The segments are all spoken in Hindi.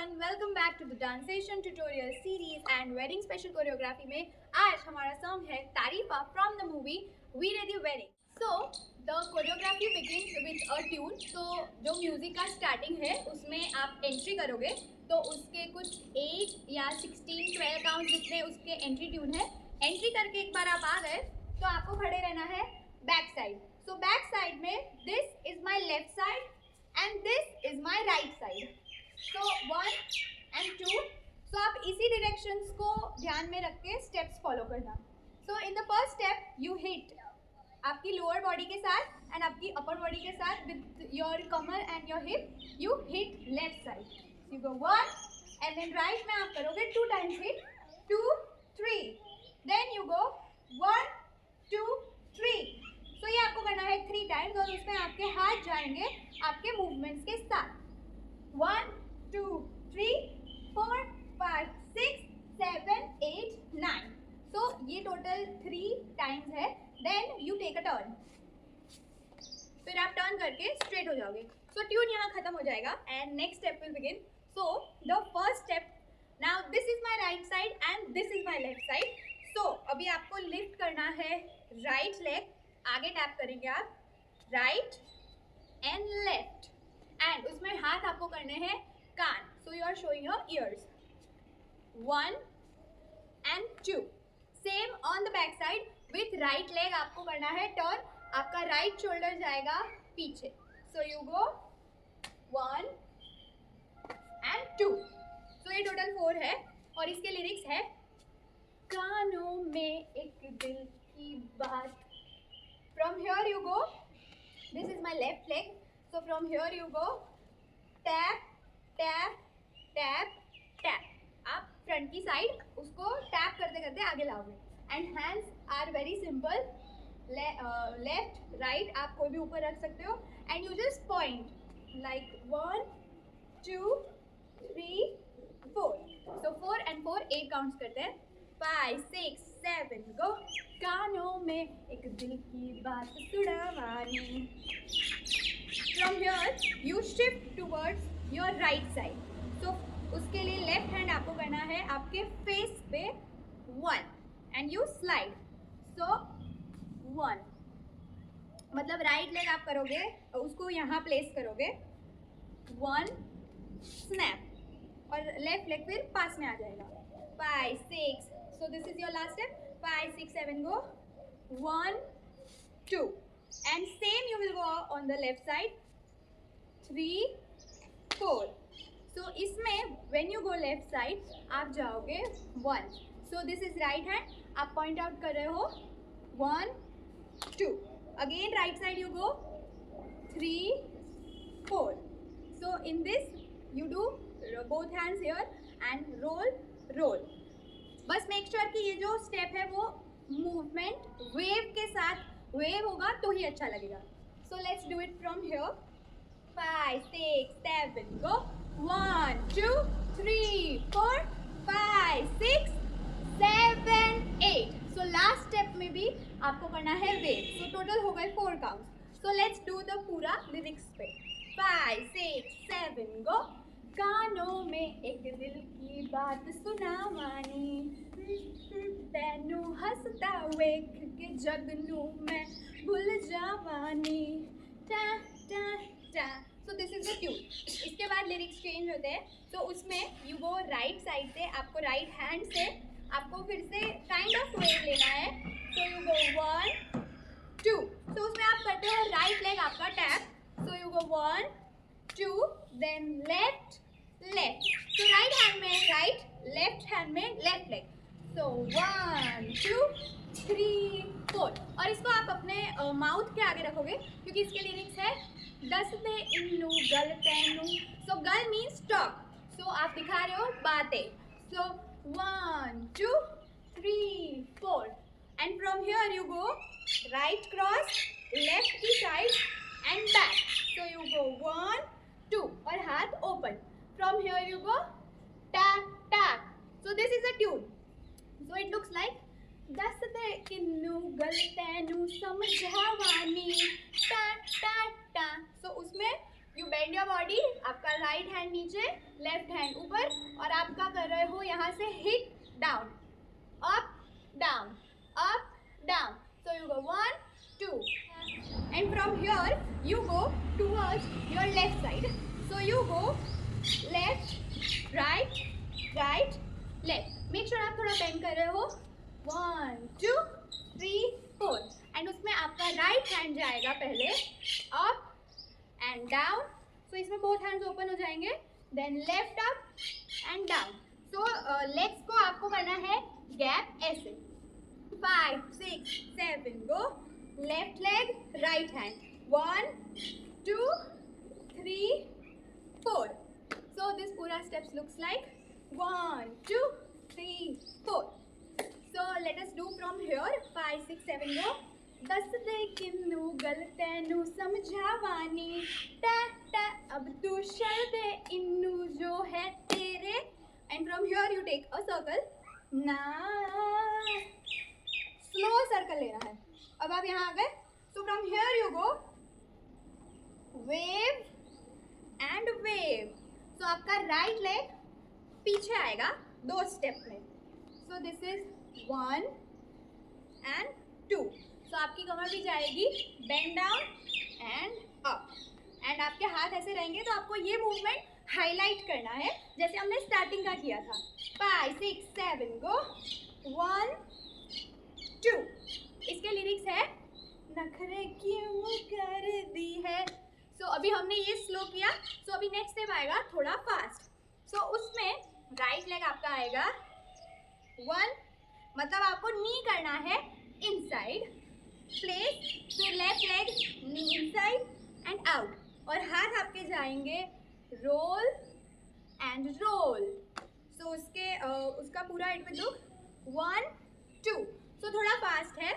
everyone, welcome back to the Dancing tutorial series and wedding special choreography में आज हमारा song है तारीफा from the movie We Ready Wedding. So the choreography begins with a tune. तो जो म्यूजिक का स्टार्टिंग है उसमें आप एंट्री करोगे तो उसके कुछ 8 या 16, 12 काउंट जितने उसके एंट्री ट्यून है. एंट्री करके एक बार आप आ गए तो आपको खड़े रहना है back side. So back side में this is my left side and this is my right side. So 1 and 2. So आप इसी directions को ध्यान में रख के steps follow करना. So in the first step you hit आपकी lower body के साथ and आपकी upper body के साथ with your Qamar and your hip you hit left side. You go 1 and then right में आप करोगे 2 times hit 2 3. Then you go 1 2 3. तो ये आपको करना है 3 टाइम्स और उसमें आपके हाथ जाएंगे आपके मूवमेंट्स के साथ. 1 2 3 4 5 6 7 8 9. सो ये टोटल 3 टाइम्स है. Then you take a turn. फिर आप टर्न करके स्ट्रेट हो जाओगे. सो ट्यून यहाँ खत्म हो जाएगा and next step will begin. So the first step, now this is my right side and this is my left side. So अभी आपको लिफ्ट करना है राइट लेग. आगे टैप करेंगे आप राइट एंड लेफ्ट एंड उसमें हाथ आपको करने हैं कान. So you are showing your ears. 1 and 2. Same on the back side with right leg आपको करना है टर्न. आपका राइट शोल्डर जाएगा पीछे. सो यू गो 1 and 2. सो ये टोटल 4 है और इसके लिरिक्स है कानों में एक दिल की बात. From here you go, this is my left leg, so from here you go tap tap tap tap. आप फ्रंट की साइड उसको टैप करते करते आगे लाओगे and hands are very simple. Left right आप कोई भी ऊपर रख सकते हो and you just point like 1 2 3 4. So 4 and 4 8 counts करते हैं. 5 6 7 गो. कानों में एक दिल की बात सुनावानी. From here you shift towards your right side. So उसके लिए लेफ्ट हैंड आपको करना है आपके फेस पे 1 एंड यू स्लाइड. सो 1 मतलब राइट लेग आप करोगे उसको यहाँ प्लेस करोगे 1 स्नैप और लेफ्ट लेग फिर पास में आ जाएगा. 5 6. So this is your last step. 5 6 7 go. 1 2 and same you will go on the left side. 3 4. So इसमें when you go left side आप जाओगे 1. So this is right hand. आप point out कर रहे हो 1 2. Again right side you go 3 4. So in this you do both hands here and roll. बस मेक श्योर कि ये जो स्टेप है वो मूवमेंट वेव के साथ वेव होगा तो ही अच्छा लगेगा. So let's do it from here. 5 6 7 go. 1 2 3 4 5 6 7 8. So last step में भी आपको करना है वेव. सो टोटल हो गए 4 counts. So let's do the पूरा लिरिक्स पे. 5 6 7 गो. कानों में एक दिल की बात सुनावानी. तेनू हंसता वेख के जगनू मैं भूल जावानी. टा टा टा. So this is the tune. इसके बाद लिरिक्स चेंज होते हैं. तो उसमें यू गो राइट साइड से आपको राइट हैंड से आपको फिर से काइंड ऑफ वेव लेना है. So you go 1 2. तो उसमें आप करते हो राइट लेग आपका tap. So you go 1 2 then left left. तो राइट हैंड में राइट, लेफ्ट हैंड में लेफ्ट लेग. सो 1 2 3 4. और इसको आप अपने माउथ के आगे रखोगे क्योंकि इसके लिरिक्स है दस दे इन्नू गल तैनू. सो गल मीन्स टॉक. सो आप दिखा रहे हो बातें. So 1 2 3 4 and from here you go right cross left की side and back. So you go 1 2 और हाथ open. From here you go tap tap. So this is a tune. So it looks like दस दे किन्नू गल तैनू समझावानी टा टा टा. So उसमें यू बेंड योर बॉडी, आपका राइट हैंड नीचे, लेफ्ट हैंड ऊपर, और आपका कर रहे हो यहाँ से hit down, up down, up down. So you go 1, 2, and from here you go towards your left side. So you go left, right, right, left. Make sure आप थोड़ा बेंड कर रहे हो. 1, 2, 3, 4. एंड उसमें आपका राइट हैंड जाएगा पहले अप एंड डाउन. सो इसमें बोथ हैंड्स ओपन हो जाएंगे. Then left up and down. So legs को आपको करना है गैप ऐसे. 5, 6, 7 go. Left leg, right hand. 1, 2, 3, 4. So this पूरा steps looks like 1, 2, 3, 4. So let us do from here. 5, 6, 7 go. दस दे किन्नू गल तैनू समझावानी, टा टा अब तू शर दे इन्नू जो है तेरे. And from here you take a circle. ना स्लो सर्कल लेना है. अब आप यहाँ आ गए. So from here you go wave and wave. So आपका राइट लेग पीछे आएगा 2 स्टेप में. So this is 1 and 2. So आपकी कमर भी जाएगी bend down and up. And आपके हाथ ऐसे रहेंगे. तो आपको ये मूवमेंट हाईलाइट करना है जैसे हमने स्टार्टिंग का किया था. 5, 6, 7 गो. 1, 2. इसके लिरिक्स है नखरे क्यों कर दी है. सो अभी हमने ये स्लो किया. सो अभी नेक्स्ट स्टेप आएगा थोड़ा फास्ट. सो उसमें राइट लेग आपका आएगा 1, मतलब आपको नी करना है इनसाइड प्लेस. फिर left leg knee inside and out. और हाथ आपके जाएंगे रोल एंड रोल. सो उसका पूरा इट विल लुक 1, 2. सो थोड़ा फास्ट है.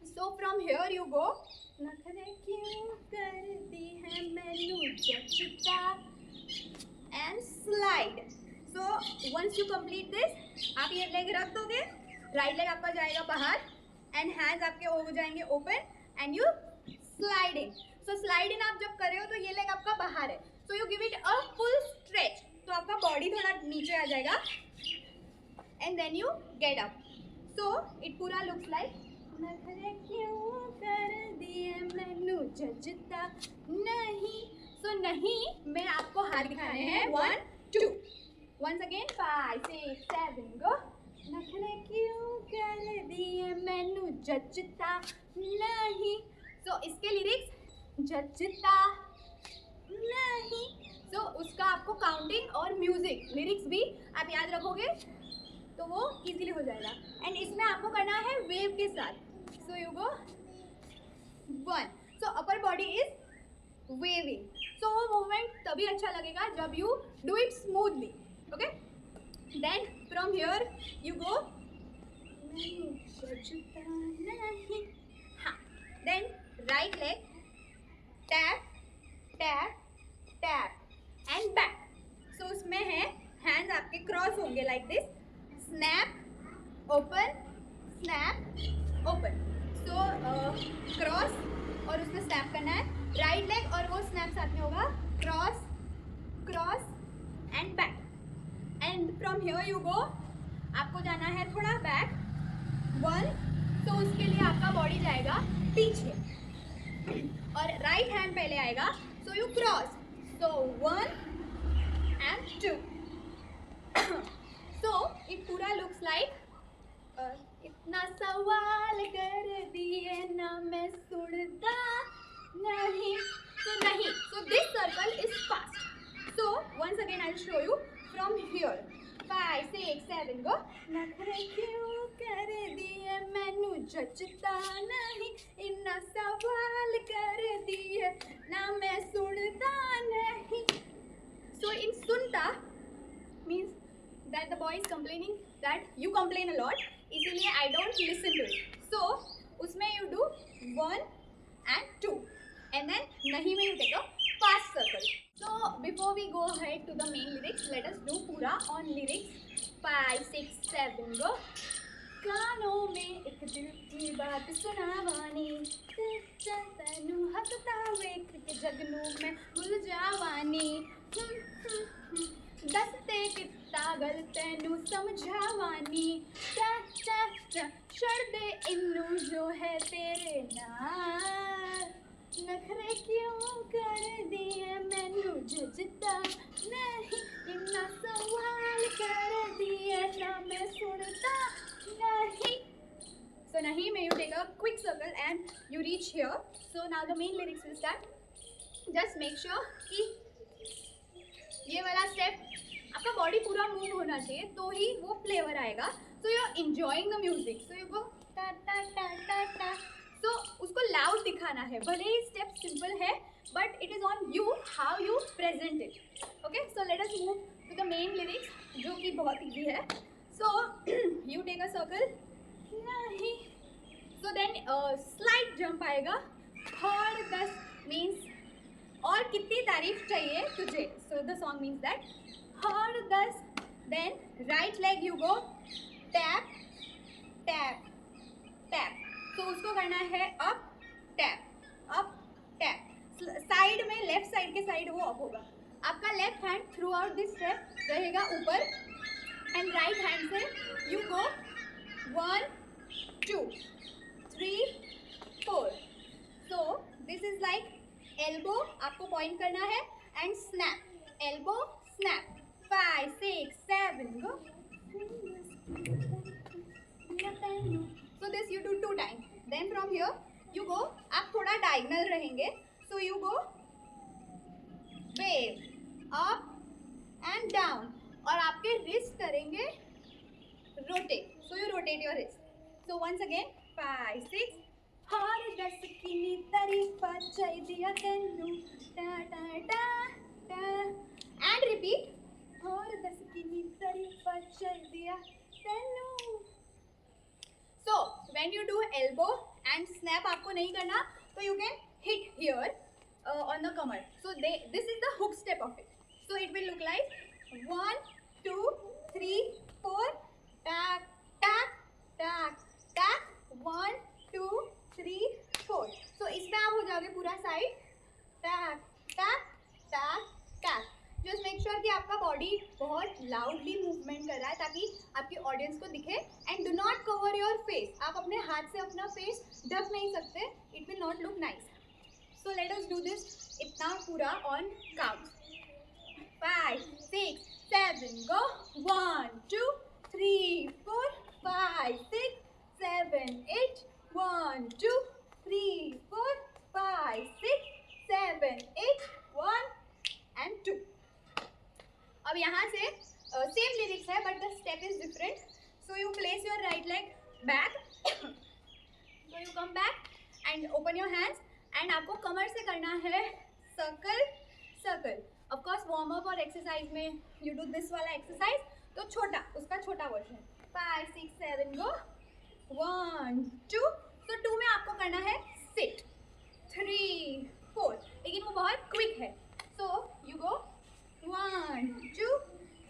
So from here you go. नखरे क्यों कर दी है मैनू जचता and slide. So once you complete this आप ये लेग रख दोगे. राइट लेग आपका जाएगा बाहर एंड हैंड्स आपके हो जाएंगे open and you sliding. So slide in आप जब कर रहे हो तो ये लेग आपका बाहर है. So you give it a full stretch. तो आपका बॉडी थोड़ा नीचे आ जाएगा and then you get up. So it पूरा लुक्स लाइक नखरे क्यों कर दिए मैनू जचता नहीं. सो नहीं में आपको हाथ दिखाने हैं 1, 2. वंस अगेन 5, 6, 7 गो. नखरे क्यों कर दिए मैनू जचता नहीं. सो इसके लिरिक्स जचता नहीं. सो उसका आपको काउंटिंग और म्यूजिक लिरिक्स भी आप याद रखोगे तो वो इजीली हो जाएगा. एंड इसमें आपको करना है वेव के साथ. So you go 1. So upper body is waving. So वो मूवमेंट तभी अच्छा लगेगा जब you do it smoothly. Okay. Then from here you go. हाँ. Then right leg tap tap tap and back. So उसमें है हैंड्स आपके क्रॉस होंगे like this. Snap open, snap open. So cross और उसमें स्नैप करना है. राइट लेग और वो स्नैप साथ में होगा. Cross cross and back. And from here you गो. आपको जाना है थोड़ा बैक 1. तो उसके लिए आपका बॉडी जाएगा पीछे और राइट हैंड पहले आएगा. So you cross. So 1 and 2. So it पूरा looks like इतना सवाल कर दिए ना मैं सुनता नहीं. So नहीं. So this circle is fast. So once again I'll show you from here. 5, 6, 7 go. नखरे क्यों कर दिए मैनू जचता नहीं. इतना सवाल कर दिए ना मैं सुनता नहीं. So in sunta means that the boy is complaining that you complain a lot, इसीलिए I don't listen to it. So उसमें you do 1 and 2 and then नहीं में you take a fast circle. So before we go ahead to the main lyrics, let us do पूरा on lyrics. 5, 6, 7 go. कानों में एक दिल की बात सुनावानी, तैनू हसता वेख के जगनू मैं भूल जावानी, दसते किता गल तैनू समझावानी, छड़ दे इन्नू जो है तेरे नाल, नखरे क्यों कर दिए मैनू जजता नहीं, इन्ना सवाल कर दिए ना मैं सुनता नहीं. So Naheem, you take a quick circle and you reach here. So now the main lyrics will start. Just make sure कि ये वाला स्टेप आपका बॉडी पूरा मूव होना चाहिए तो ही वो फ्लेवर आएगा. So you are enjoying the music. So you go ta ta ta ta ta. So उसको loud दिखाना है. भले ही स्टेप सिंपल है, but it is on you how you present it. Okay. So let us move to the main lyrics, जो कि बहुत easy है. So you take a circle. नहीं. So then slight jump आएगा. और 10 means और कितनी तारीफ चाहिए तुझे. So the song means that और 10. Then right leg you go tap tap tap. तो उसको करना है up tap. साइड में लेफ्ट साइड के साइड वो अप होगा. आपका left hand through out this step रहेगा ऊपर एंड राइट हैंड से you go 1 2 3 4. So this is like elbow आपको पॉइंट करना है and snap elbow snap 5 6 7 go. So this you do 2 times. Then from here you go, आप थोड़ा diagonal रहेंगे. So you go wave up and down और आपके wrist करेंगे rotate. So you rotate your wrist. So once again 5 6 और 10 की तारीफ चाहिए तेनू टा टा टा टा and repeat और 10 की तारीफ चाहिए तेनू. So when you do elbow and snap आपको नहीं करना तो you can hit here on the Qamar. So this is the hook step of it. So it will look like 1 2 3 4 tap tap tap tap 1 2 3 4. So इसमें आप हो जाओगे पूरा side tap tap tap tap. Just make sure कि आपका बॉडी बहुत लाउडली मूवमेंट कर रहा है ताकि आपकी ऑडियंस को दिखे. And do not cover your face. आप अपने हाथ से अपना फेस ढक नहीं सकते. It will not look nice. So let us do this इतना पूरा ऑन काउंट 5 6 7 गो 1 2 3 4 5 6 7 8 1 2 3 4 5 6 7 8 1 and 2. अब यहाँ से सेम लिरिक्स है but the step is different. So you place your right leg back. So you come back and open your hands and आपको कमर से करना है circle circle. Of course warm up और एक्सरसाइज में यू डू दिस वाला एक्सरसाइज तो छोटा उसका छोटा वर्जन 5 6 7 गो 1 2. तो 2 में आपको करना है सिट 3 4 लेकिन वो बहुत क्विक है. So you go 1 2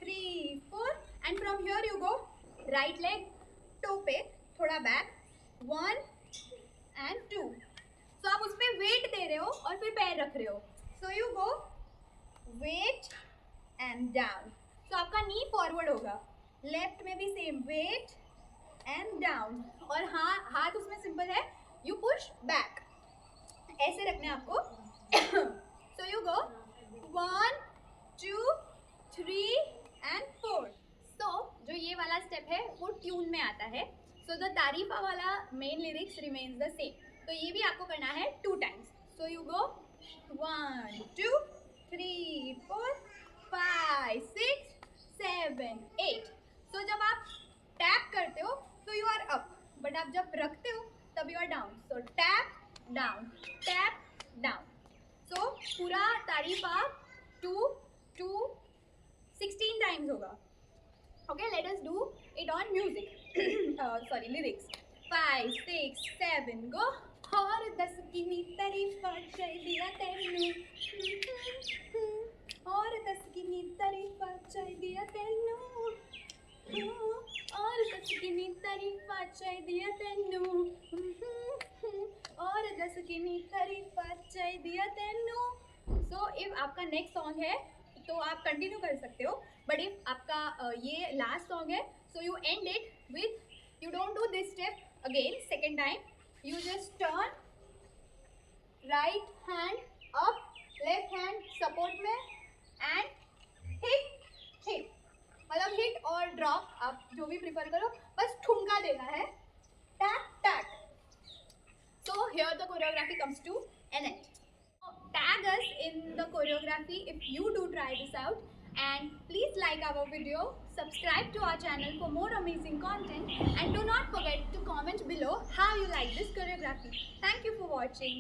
3 4 and from here you go right leg toe पे थोड़ा बैक 1 and 2. So आप उसपे weight दे रहे हो और फिर पैर रख रहे हो. So you go weight and down. So आपका knee forward होगा. Left में भी same weight and down. और हाथ उसमें सिंपल है you push back. ऐसे रखने आपको. So you go 1 2 3 and 4. So जो ये वाला स्टेप है वो ट्यून में आता है. So the तारीफा वाला main lyrics remains the same. तो ये भी आपको करना है 2 times. So you go 1 2 3 4 5 6 7 8. So जब आप टैप करते हो तो यू आर अप बट आप जब रखते हो तब you are down. So tap down. So पूरा तारीफा 2 2 16 times होगा. Okay, let us do it on music. Sorry, lyrics. 5 6 7 go. और 10 की तारीफ चाहिए तेनू और 10 की तारीफ चाहिए तेनू और 10 की तारीफ चाहिए तेनू और दस किनी तारीफा चाहिए तेनू। सो इफ आपका नेक्स्ट सॉन्ग है तो आप कंटिन्यू कर सकते हो, बट इफ आपका ये लास्ट सॉन्ग है so you and it with, you don't do this step again second time, you just turn right hand up, left hand support में एंड हिट हिट, मतलब हिट और ड्रॉप आप जो भी प्रिफर करो, बस ठुमका देना है, टैक टैक। So here the choreography comes to an end. So, tag us in the choreography if you do try this out, and please like our video, subscribe to our channel for more amazing content, and do not forget to comment below how you like this choreography. Thank you for watching.